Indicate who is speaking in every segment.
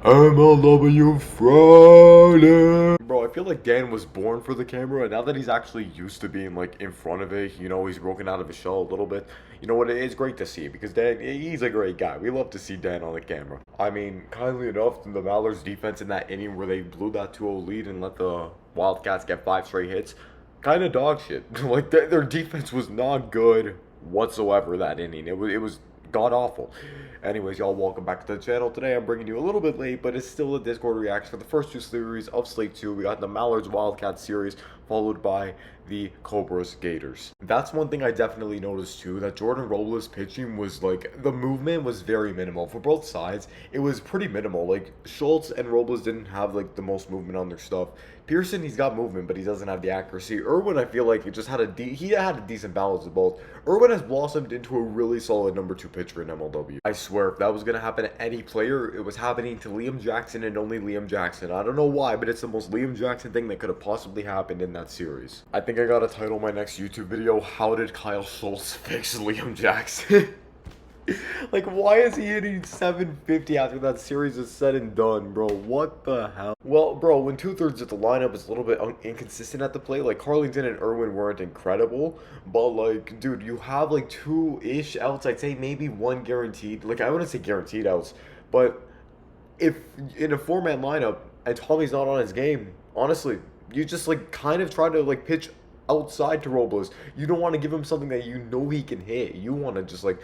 Speaker 1: MLW Friday! Bro, I feel like Dan was born for the camera, and now that he's actually used to being, like, in front of it, he's broken out of his shell a little bit. You know what, it is great to see, because Dan, he's a great guy. We love to see Dan on the camera. I mean, kindly enough, the Mallards defense in that inning where they blew that 2-0 lead and let the Wildcats get 5 straight hits, kind of dog shit. Like, their defense was not good whatsoever that inning. It was god awful. Anyways, y'all, welcome back to the channel. Today I'm bringing you a little bit late, but it's still a Discord reaction for the first two series of Slate 2. We got the Mallards-Wildcats series, followed by the Cobras-Gators. That's one thing I definitely noticed too, that Jordan Robles' pitching was like, the movement was very minimal. For both sides, it was pretty minimal. Like, Schultz and Robles didn't have like the most movement on their stuff. Pearson, he's got movement, but he doesn't have the accuracy. Irwin, I feel like he just had he had a decent balance of both. Irwin has blossomed into a really solid number 2 pitcher in MLW. I swear, if that was going to happen to any player, it was happening to Liam Jackson and only Liam Jackson. I don't know why, but it's the most Liam Jackson thing that could have possibly happened in that series. I think I gotta title my next YouTube video, How Did Kyle Schultz Fix Liam Jackson? Like, why is he hitting 750 after that series is said and done, bro? What the hell? Well, bro, when 2/3 of the lineup is a little bit inconsistent at the plate, like, Carlington and Irwin weren't incredible, but, like, dude, you have, like, 2-ish outs, I'd say maybe 1 guaranteed. Like, I wouldn't say guaranteed outs, but if in a 4-man lineup and Tommy's not on his game, honestly, you just, like, kind of try to, like, pitch outside to Robles. You don't want to give him something that you know he can hit. You want to just, like,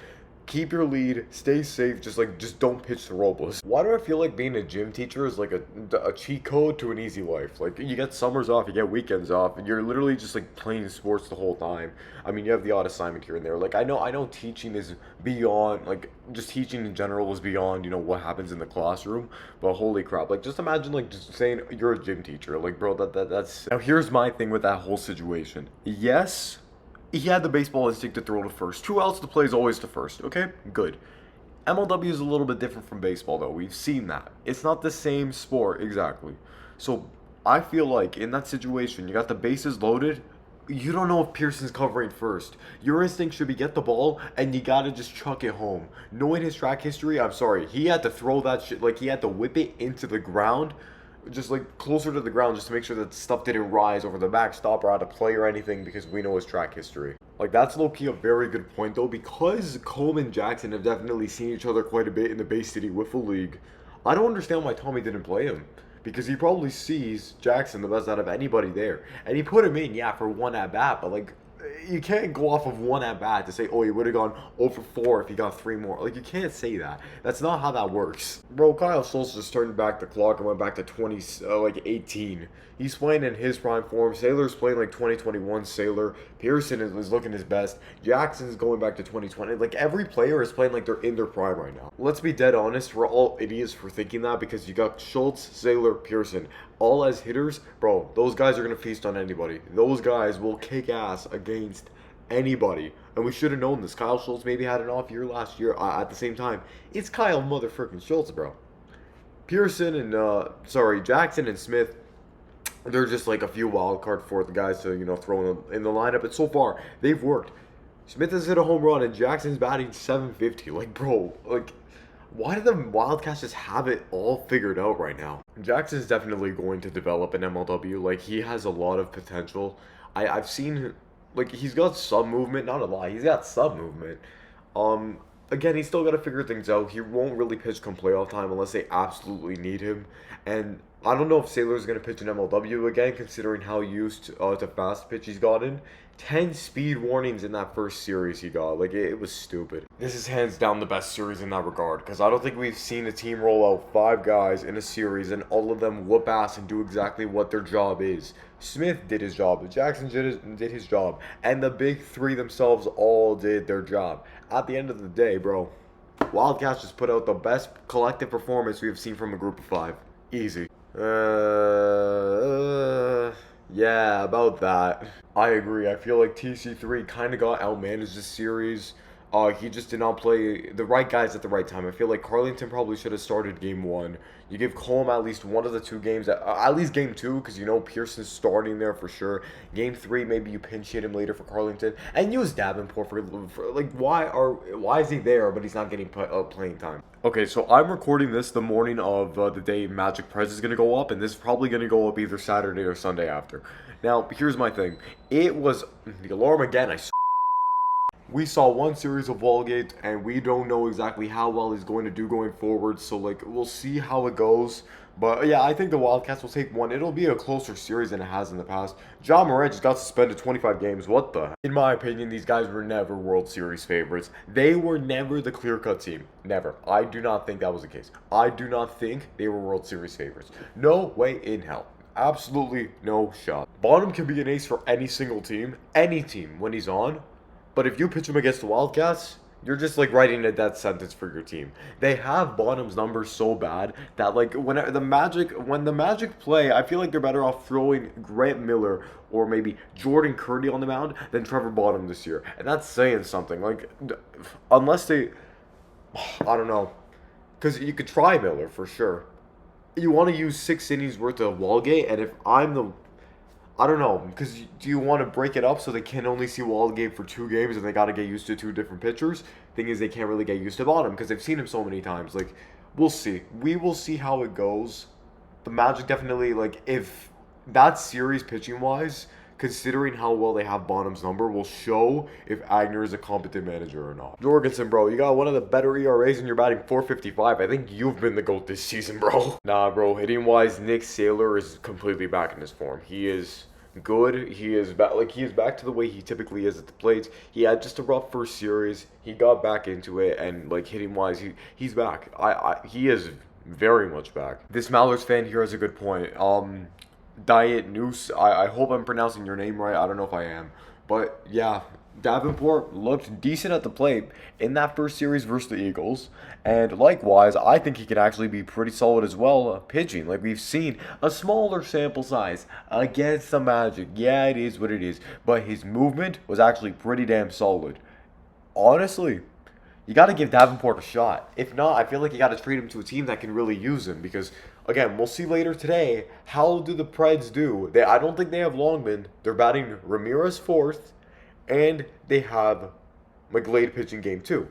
Speaker 1: keep your lead, stay safe, just don't pitch to Robles. Why do I feel like being a gym teacher is like a cheat code to an easy life? Like, you get summers off, you get weekends off, and you're literally just like playing sports the whole time. I mean, you have the odd assignment here and there. Like, I know teaching is beyond, like, just teaching in general is beyond, what happens in the classroom, but holy crap, like, just imagine, like, just saying you're a gym teacher. Like, bro, that's... Now, here's my thing with that whole situation. Yes, he had the baseball instinct to throw to first. 2 outs, the play is always to first. Okay, good. MLW is a little bit different from baseball, though. We've seen that. It's not the same sport, exactly. So, I feel like in that situation, you got the bases loaded. You don't know if Pearson's covering first. Your instinct should be get the ball, and you gotta just chuck it home. Knowing his track history, I'm sorry. He had to throw that shit, like, he had to whip it into the ground, just like closer to the ground, just to make sure that stuff didn't rise over the backstop or out of play or anything, because we know his track history. Like, that's low-key a very good point, though, because Cole and Jackson have definitely seen each other quite a bit in the Bay City Wiffle League. I don't understand why Tommy didn't play him, because he probably sees Jackson the best out of anybody there, and he put him in, yeah, for 1 at-bat, but, like, you can't go off of 1 at-bat to say, oh, he would have gone 0 for 4 if he got 3 more. Like, you can't say that. That's not how that works. Bro, Kyle Schultz just turned back the clock and went back to 18. He's playing in his prime form. Sailor's playing like 2021 Sailor. Pearson is looking his best. Jackson's going back to 2020. Like, every player is playing like they're in their prime right now. Let's be dead honest. We're all idiots for thinking that, because you got Schultz, Sailor, Pearson, all as hitters. Bro, those guys are going to feast on anybody. Those guys will kick ass against anybody. And we should have known this. Kyle Schultz maybe had an off year last year. At the same time, it's Kyle motherfucking Schultz, bro. Pearson and, Jackson and Smith, they're just like a few wild card fourth guys to, throw in the lineup. And so far, they've worked. Smith has hit a home run and Jackson's batting 750. Like, bro, like, why do the Wildcats just have it all figured out right now? Jackson's definitely going to develop in MLW. Like, he has a lot of potential. I've seen, like, he's got some movement, not a lot. He's got some movement. Again, he's still got to figure things out. He won't really pitch come playoff time unless they absolutely need him. And I don't know if Sailor's going to pitch in MLW again, considering how used to fast pitch he's gotten. 10 speed warnings in that first series he got. Like, it was stupid. This is hands down the best series in that regard, because I don't think we've seen a team roll out 5 guys in a series and all of them whoop ass and do exactly what their job is. Smith did his job, Jackson did his job, and the big 3 themselves all did their job. At the end of the day, bro, Wildcats just put out the best collective performance we've seen from a group of 5. Easy. Yeah, about that. I agree. I feel like TC3 kind of got outmanaged this series. He just did not play the right guys at the right time. I feel like Carlington probably should have started game one. You give Colm at least one of the two games, at least game two, because you know Pearson's starting there for sure. Game three, maybe you pinch hit him later for Carlington, and use Davenport for like why is he there but he's not getting playing time? Okay, so I'm recording this the morning of the day Magic Prez is gonna go up, and this is probably gonna go up either Saturday or Sunday after. Now, here's my thing. It was the alarm again. We saw one series of Wildgate, and we don't know exactly how well he's going to do going forward, so, like, we'll see how it goes. But, yeah, I think the Wildcats will take one. It'll be a closer series than it has in the past. John Morant just got suspended 25 games. What the? In my opinion, these guys were never World Series favorites. They were never the clear-cut team. Never. I do not think that was the case. I do not think they were World Series favorites. No way in hell. Absolutely no shot. Bonham can be an ace for any single team, any team, when he's on. But if you pitch him against the Wildcats, you're just like writing a death sentence for your team. They have Bonham's numbers so bad that like when the Magic play, I feel like they're better off throwing Grant Miller or maybe Jordan Curdy on the mound than Trevor Bonham this year. And that's saying something. Like unless they, I don't know, because you could try Miller for sure. You want to use 6 innings worth of Wallgate, and if I'm the I don't know, because do you want to break it up so they can only see Wallgate for 2 games and they got to get used to 2 different pitchers? Thing is, they can't really get used to Bonham because they've seen him so many times. Like, we'll see. We will see how it goes. The Magic definitely, like, if that series pitching-wise, considering how well they have Bonham's number, will show if Agner is a competent manager or not. Jorgensen, bro, you got one of the better ERAs and you're batting .455. I think you've been the GOAT this season, bro. Nah, bro, hitting-wise, Nick Saylor is completely back in his form. He is good. He is back. Like he is back to the way he typically is at the plate. He had just a rough first series. He got back into it, and like hitting wise, he's back. He is very much back. This Mallards fan here has a good point. Diet Noose. I hope I'm pronouncing your name right. I don't know if I am, but yeah. Davenport looked decent at the plate in that first series versus the Eagles. And likewise, I think he could actually be pretty solid as well pitching. Like we've seen a smaller sample size against the Magic. Yeah, it is what it is. But his movement was actually pretty damn solid. Honestly, you got to give Davenport a shot. If not, I feel like you got to trade him to a team that can really use him. Because, again, we'll see later today, how do the Preds do? I don't think they have Longman. They're batting Ramirez fourth. And they have McGlade pitching game 2.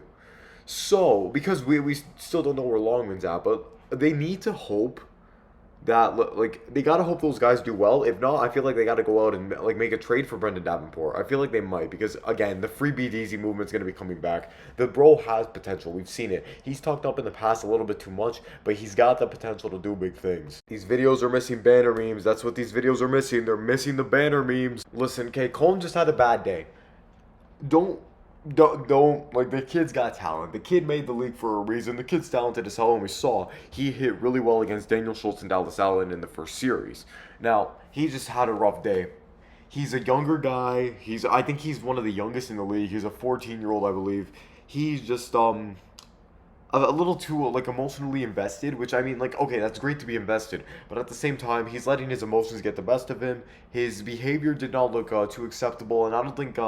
Speaker 1: So, because we still don't know where Longman's at, but they need to hope that, like, they got to hope those guys do well. If not, I feel like they got to go out and, like, make a trade for Brendan Davenport. I feel like they might because, again, the free BDZ movement's going to be coming back. The bro has potential. We've seen it. He's talked up in the past a little bit too much, but he's got the potential to do big things. These videos are missing banner memes. That's what these videos are missing. They're missing the banner memes. Listen, okay, Colm just had a bad day. Don't like the kid's got talent. The kid made the league for a reason. The kid's talented as hell, and we saw he hit really well against Daniel Schultz and Dallas Allen in the first series. Now he just had a rough day. He's a younger guy. I think he's one of the youngest in the league. He's a 14-year-old, I believe. He's just a little too like emotionally invested, which I mean, like, okay, that's great to be invested, but at the same time, he's letting his emotions get the best of him. His behavior did not look too acceptable, and I don't think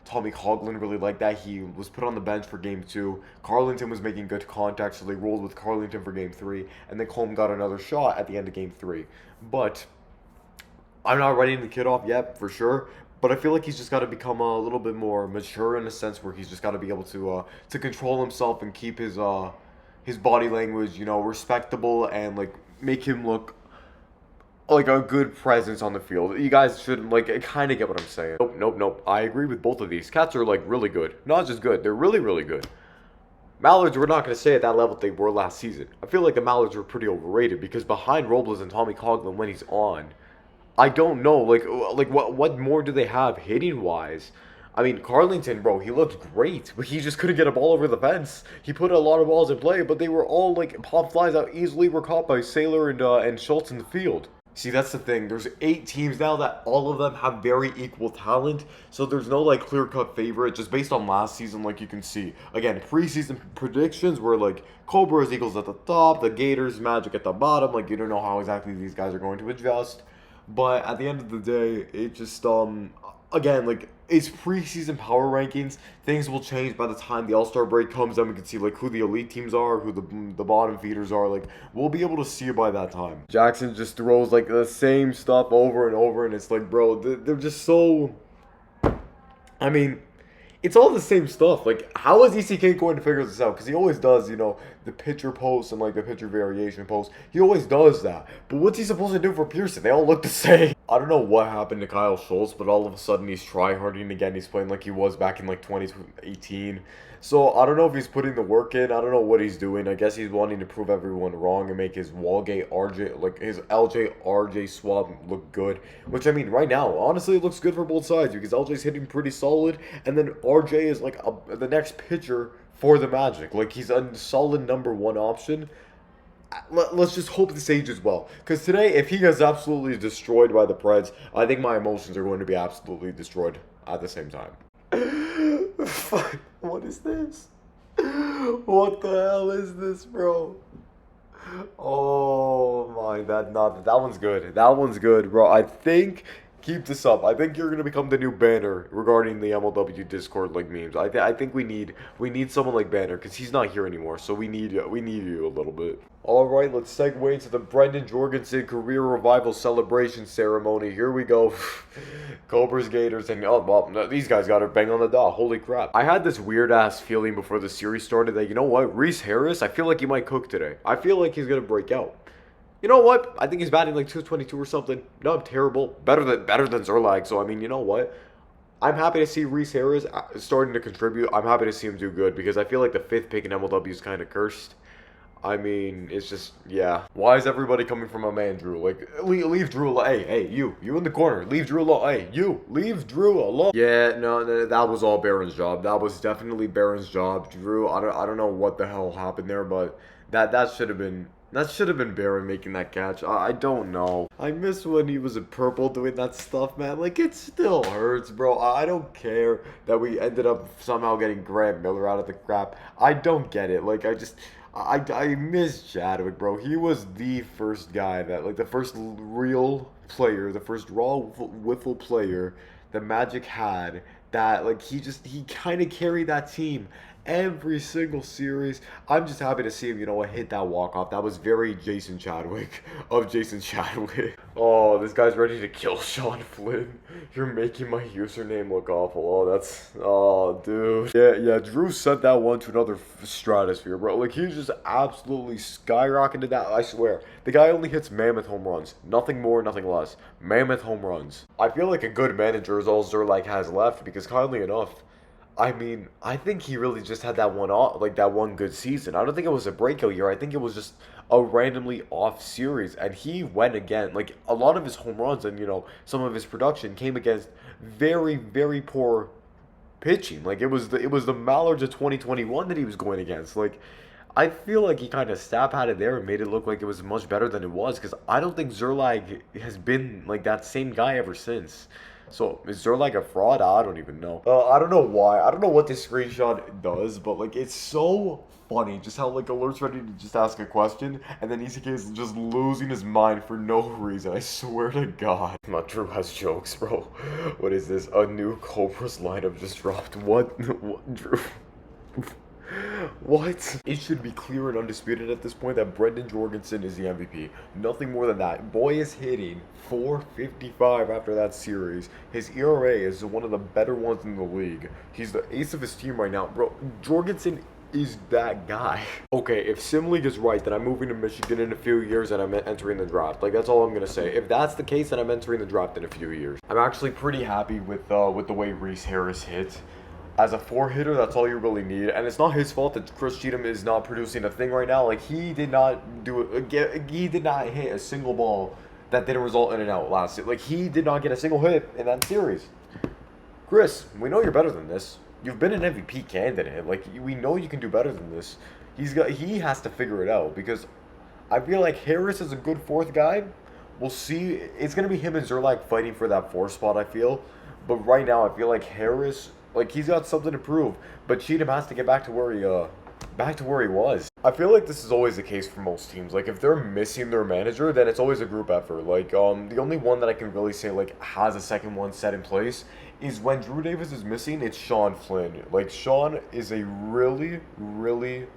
Speaker 1: Tommy Coughlin really liked that. He was put on the bench for game 2. Carlington was making good contact, so they rolled with Carlington for game 3, and then Colm got another shot at the end of game 3. But I'm not writing the kid off yet, for sure. But I feel like he's just got to become a little bit more mature in a sense where he's just got to be able to control himself and keep his body language, you know, respectable and like make him look like a good presence on the field. You guys should like kind of get what I'm saying. Nope. I agree with both of these. Cats are like really good, not just good. They're really, really good. Mallards, we're not going to say at that level they were last season. I feel like the Mallards were pretty overrated because behind Robles and Tommy Coughlin when he's on, I don't know, like what more do they have hitting wise? I mean, Carlington, bro, he looked great, but he just couldn't get a ball over the fence. He put a lot of balls in play, but they were all like pop flies that easily were caught by Saylor and Schultz in the field. See, that's the thing. There's 8 teams now that all of them have very equal talent, so there's no like clear-cut favorite just based on last season. Like you can see, again, preseason predictions were like Cobras, Eagles at the top, the Gators, Magic at the bottom. Like you don't know how exactly these guys are going to adjust. But at the end of the day, it just, again, like, it's preseason power rankings. Things will change by the time the All-Star break comes. Then we can see like who the elite teams are, who the bottom feeders are. Like we'll be able to see it by that time. Jackson just throws like the same stuff over and over, and it's like, bro, they're just so. I mean, it's all the same stuff. Like, how is ECK going to figure this out? Because he always does, the pitcher post and like the pitcher variation post. He always does that. But what's he supposed to do for Pearson? They all look the same. I don't know what happened to Kyle Schultz, but all of a sudden he's tryharding again. He's playing like he was back in like 2018. So I don't know if he's putting the work in. I don't know what he's doing. I guess he's wanting to prove everyone wrong and make his Walgate RJ, like his LJ RJ swap look good. Which I mean, right now, honestly, it looks good for both sides because LJ's hitting pretty solid, and then RJ is like the next pitcher for the Magic. Like he's a solid number one option. Let's just hope this ages well. Because today, if he gets absolutely destroyed by the Preds, I think my emotions are going to be absolutely destroyed at the same time. Fuck, what is this? What the hell is this, bro? Oh my, that one's good. That one's good, bro. I think keep this up. I think you're gonna become the new Banner regarding the MLW Discord like memes. I think we need someone like Banner because he's not here anymore. So we need you a little bit. All right, let's segue into the Brendan Jorgensen career revival celebration ceremony. Here we go. Cobras-Gators and oh well, these guys got it bang on the dot. Holy crap! I had this weird ass feeling before the series started that, you know what, Reese Harris, I feel like he might cook today. I feel like he's gonna break out. You know what? I think he's batting like 222 or something. Not terrible. Better than Zerlag. So I mean, you know what? I'm happy to see Reese Harris starting to contribute. I'm happy to see him do good because I feel like the 5th pick in MLW is kind of cursed. I mean, it's just, yeah. Why is everybody coming from my man Drew? Like, leave Drew alone. Hey, you in the corner. Leave Drew alone. Hey, you, leave Drew alone. Yeah, no, that was all Baron's job. That was definitely Baron's job. Drew, I don't know what the hell happened there, but that should have been. That should have been Baron making that catch. I don't know. I miss when he was in purple doing that stuff, man. Like, it still hurts, bro. I don't care that we ended up somehow getting Grant Miller out of the crap. I don't get it. Like, I miss Chadwick, bro. He was the first guy that, like, the first real player, the first raw wiffle player the Magic had that, like, he kind of carried that team every single series. I'm just happy to see him, hit that walk-off. That was very Jason Chadwick of Jason Chadwick. Oh, this guy's ready to kill Sean Flynn. You're making my username look awful. Oh, dude. Yeah, Drew sent that one to another stratosphere, bro. Like, he just absolutely skyrocketed that. I swear. The guy only hits mammoth home runs. Nothing more, nothing less. Mammoth home runs. I feel like a good manager is all Zerlag has left because, kindly enough, I mean, I think he really just had that one good season. I don't think it was a breakout year. I think it was just a randomly off series, and he went again. Like, a lot of his home runs and, some of his production came against very, very poor pitching. Like, it was the Mallards of 2021 that he was going against. Like, I feel like he kind of stab had it there and made it look like it was much better than it was, because I don't think Zerlag has been like that same guy ever since. So, is Zerlag a fraud? I don't even know. I don't know why. I don't know what this screenshot does, but, like, it's so funny just how, like, Alert's ready to just ask a question, and then ECK is just losing his mind for no reason. I swear to God. My Drew has jokes, bro. What is this? A new Cobras lineup just dropped. What Drew? What? It should be clear and undisputed at this point that Brendan Jorgensen is the MVP. Nothing more than that. Boy is hitting .455 after that series. His ERA is one of the better ones in the league. He's the ace of his team right now. Bro, Jorgensen is that guy. Okay, if Sim League is right, then I'm moving to Michigan in a few years and I'm entering the draft. Like, that's all I'm gonna say. If that's the case, then I'm entering the draft in a few years. I'm actually pretty happy with the way Reese Harris hit. As a 4-hitter, that's all you really need. And it's not his fault that Chris Cheatham is not producing a thing right now. Like, he did not hit a single ball that didn't result in an out last year. Like, he did not get a single hit in that series. Chris, we know you're better than this. You've been an MVP candidate. Like, we know you can do better than this. He has to figure it out, because I feel like Harris is a good 4th guy. We'll see. It's going to be him and Zerlag fighting for that 4th spot, I feel. But right now, I feel like Harris, like, he's got something to prove. But Cheatham has to get back to where back to where he was. I feel like this is always the case for most teams. Like if they're missing their manager, then it's always a group effort. Like the only one that I can really say like has a second one set in place is when Drew Davis is missing, it's Sean Flynn. Like Sean is a really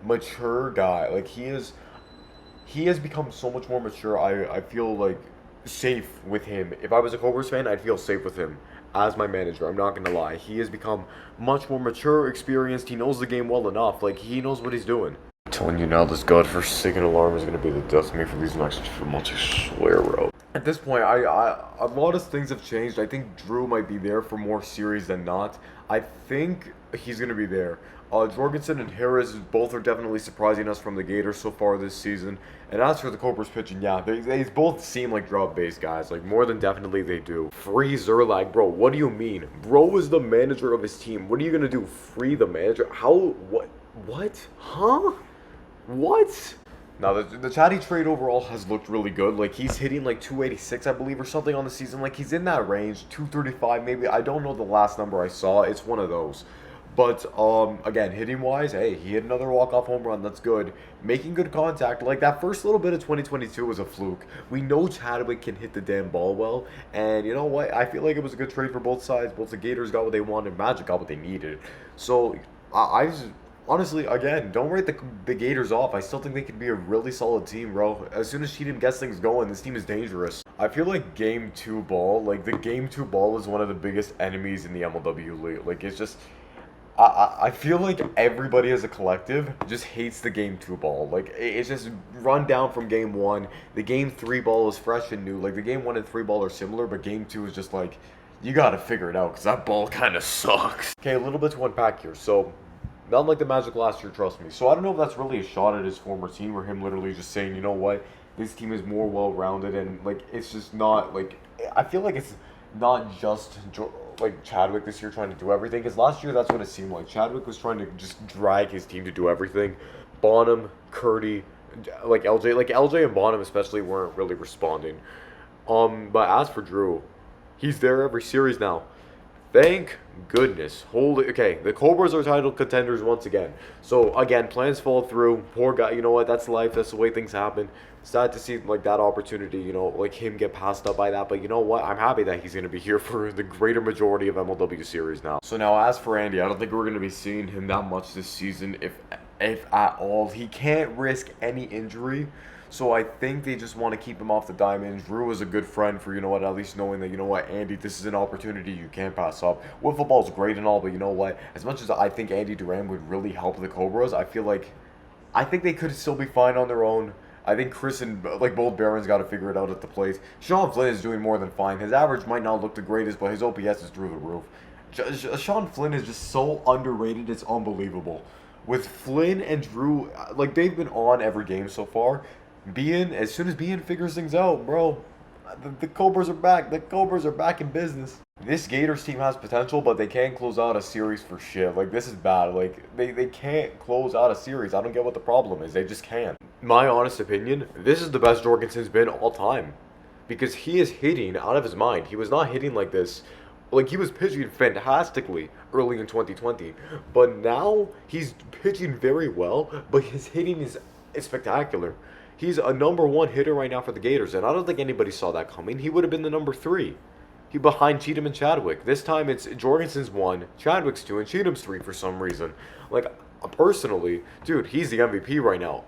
Speaker 1: mature guy. Like he has become so much more mature. I feel like safe with him. If I was a Cobras fan, I'd feel safe with him as my manager. I'm not gonna lie. He has become much more mature, experienced. He knows the game well enough. Like he knows what he's doing. I'm telling you now, this godforsaken alarm is gonna be the death of me for these next few months. I swear, bro. At this point, a lot of things have changed. I think Drew might be there for more series than not. I think he's gonna be there. Jorgensen and Harris both are definitely surprising us from the Gators so far this season. And as for the Cobras pitching, yeah, they both seem like drop-based guys. Like, more than definitely they do. Free Zerlag, bro, what do you mean? Bro is the manager of his team. What are you going to do? Free the manager? How? What? Huh? What? Now, the Chatty trade overall has looked really good. Like, he's hitting like 286, I believe, or something on the season. Like, he's in that range, 235 maybe. I don't know the last number I saw. It's one of those. But, again, hitting-wise, hey, he hit another walk-off home run. That's good. Making good contact. Like, that first little bit of 2022 was a fluke. We know Chadwick can hit the damn ball well. And you know what? I feel like it was a good trade for both sides. Both the Gators got what they wanted. Magic got what they needed. So, I just... Honestly, again, don't write the Gators off. I still think they could be a really solid team, bro. As soon as Cheatham gets things going, this team is dangerous. I feel like Game 2 ball, like, the Game 2 ball is one of the biggest enemies in the MLW league. Like, it's just... I feel like everybody as a collective just hates the Game 2 ball. Like, it's just run down from Game 1. The Game 3 ball is fresh and new. Like, the Game 1 and 3 ball are similar, but Game 2 is just like, you gotta figure it out, because that ball kind of sucks. Okay, a little bit to unpack here. So, not like the Magic last year, trust me. So, I don't know if that's really a shot at his former team, or him literally just saying, you know what, this team is more well-rounded, and, like, it's just not, like, I feel like it's not just... like Chadwick this year trying to do everything, because last year that's what it seemed like. Chadwick was trying to just drag his team to do everything. Bonham, Curdy, like LJ and Bonham especially weren't really responding. But as for Drew, he's there every series now. Thank goodness. Holy, okay, the Cobras are title contenders once again. So, again, plans fall through. Poor guy, you know what, that's life, that's the way things happen. Sad to see, like, that opportunity, you know, like, him get passed up by that. But you know what, I'm happy that he's going to be here for the greater majority of MLW series now. So now, as for Andy, I don't think we're going to be seeing him that much this season, if at all. He can't risk any injury. So I think they just want to keep him off the diamond. Drew is a good friend for, you know what, at least knowing that, you know what, Andy, this is an opportunity you can't pass up. Wiffle ball's great and all, but you know what, as much as I think Andy Duran would really help the Cobras, I think they could still be fine on their own. I think Chris and, like, both Barons got to figure it out at the plate. Sean Flynn is doing more than fine. His average might not look the greatest, but his OPS is through the roof. Sean Flynn is just so underrated, it's unbelievable. With Flynn and Drew, like, they've been on every game so far. As soon as Bean figures things out, bro, the Cobras are back. The Cobras are back in business. This Gators team has potential, but they can't close out a series for shit. Like, this is bad. Like, they can't close out a series. I don't get what the problem is. They just can't. My honest opinion, this is the best Jorgensen's been all time. Because he is hitting out of his mind. He was not hitting like this. Like, he was pitching fantastically early in 2020. But now, he's pitching very well, but his hitting is spectacular. He's a number 1 hitter right now for the Gators, and I don't think anybody saw that coming. He would have been the number 3. He behind Cheatham and Chadwick. This time it's Jorgensen's 1, Chadwick's 2, and Cheatham's 3 for some reason. Like, personally, dude, he's the MVP right now.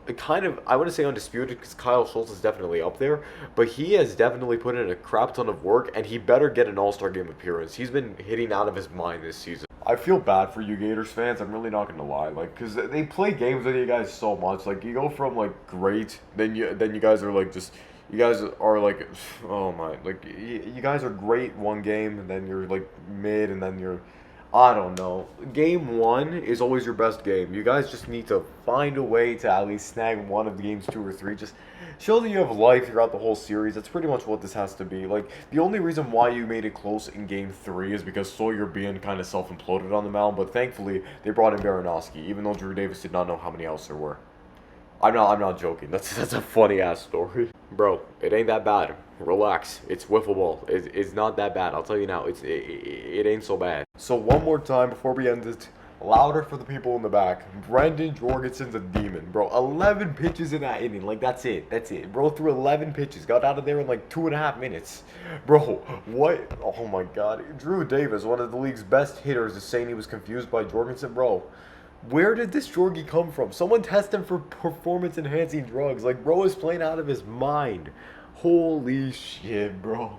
Speaker 1: I wouldn't say undisputed because Kyle Schultz is definitely up there, but he has definitely put in a crap ton of work, and he better get an All-Star Game appearance. He's been hitting out of his mind this season. I feel bad for you Gators fans, I'm really not gonna lie, like, because they play games with you guys so much. Like, you go from, like, great, then you guys are, like, just, you guys are, like, oh my, like, you guys are great one game, and then you're, like, mid, and then you're, I don't know. Game 1 is always your best game. You guys just need to find a way to at least snag one of the games 2 or 3. Just show that you have life throughout the whole series. That's pretty much what this has to be. Like, the only reason why you made it close in Game 3 is because Sawyer being kind of self-imploded on the mound. But thankfully, they brought in Baranowski, even though Drew Davis did not know how many outs there were. I'm not joking. That's a funny ass story. Bro, it ain't that bad. Relax. It's wiffle ball. It's not that bad. I'll tell you now. It ain't so bad. So one more time before we end it, Louder for the people in the back. Brendan Jorgensen's a demon, bro. 11 pitches in that inning. Like, that's it. That's it. Bro threw 11 pitches. Got out of there in like 2.5 minutes. Bro, what? Oh my god. Drew Davis, one of the league's best hitters, is saying he was confused by Jorgensen. Bro, where did this Jorgie come from? Someone test him for performance-enhancing drugs. Like, bro is playing out of his mind. Holy shit, bro.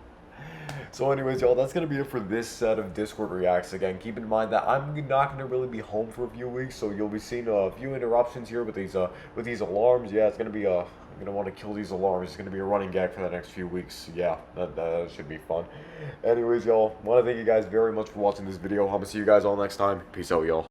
Speaker 1: So anyways, y'all, that's going to be it for this set of Discord reacts. Again, keep in mind that I'm not going to really be home for a few weeks, so you'll be seeing a few interruptions here with these alarms. Yeah, it's going to be I'm going to want to kill these alarms. It's going to be a running gag for the next few weeks. Yeah, that should be fun. Anyways, y'all, want to thank you guys very much for watching this video. I'm going to see you guys all next time. Peace out, y'all.